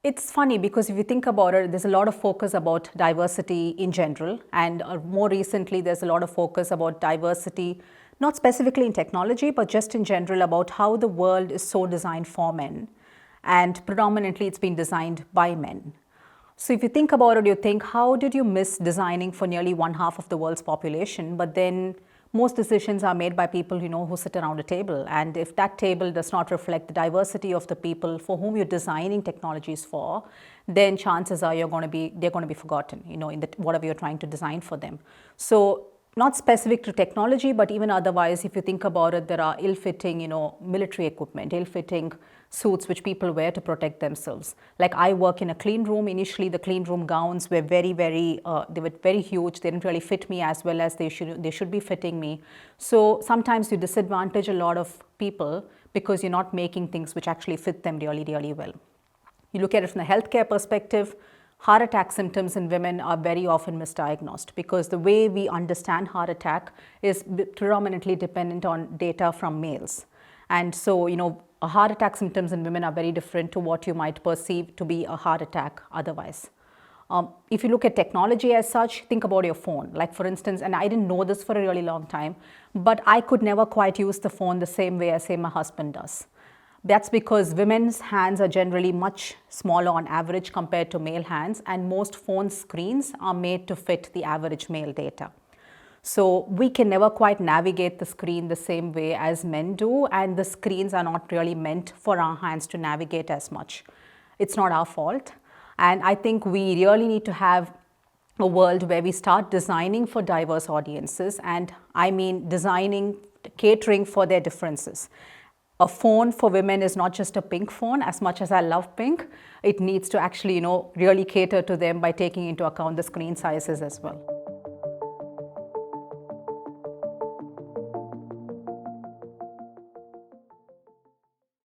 It's funny because if you think about it, there's a lot of focus about diversity in general, and more recently there's a lot of focus about diversity, not specifically in technology, but just in general about how the world is so designed for men, and predominantly it's been designed by men. So if you think about it, you think, how did you miss designing for nearly one half of the world's population, but then most decisions are made by people who sit around a table, and if that table does not reflect the diversity of the people for whom you're designing technologies for, then chances are they're going to be forgotten, in whatever you're trying to design for them. So not specific to technology, but even otherwise, if you think about it, there are ill-fitting, military equipment, ill-fitting suits which people wear to protect themselves. Like I work in a clean room. Initially, the clean room gowns were they were very huge. They didn't really fit me as well as they should be fitting me. So sometimes you disadvantage a lot of people because you're not making things which actually fit them really, really well. You look at it from the healthcare perspective, heart attack symptoms in women are very often misdiagnosed because the way we understand heart attack is predominantly dependent on data from males. And so, heart attack symptoms in women are very different to what you might perceive to be a heart attack otherwise. If you look at technology as such, think about your phone. Like for instance, and I didn't know this for a really long time, but I could never quite use the phone the same way as say my husband does. That's because women's hands are generally much smaller on average compared to male hands, and most phone screens are made to fit the average male data. So we can never quite navigate the screen the same way as men do, and the screens are not really meant for our hands to navigate as much. It's not our fault. And I think we really need to have a world where we start designing for diverse audiences, and I mean designing, catering for their differences. A phone for women is not just a pink phone. As much as I love pink, it needs to actually, really cater to them by taking into account the screen sizes as well.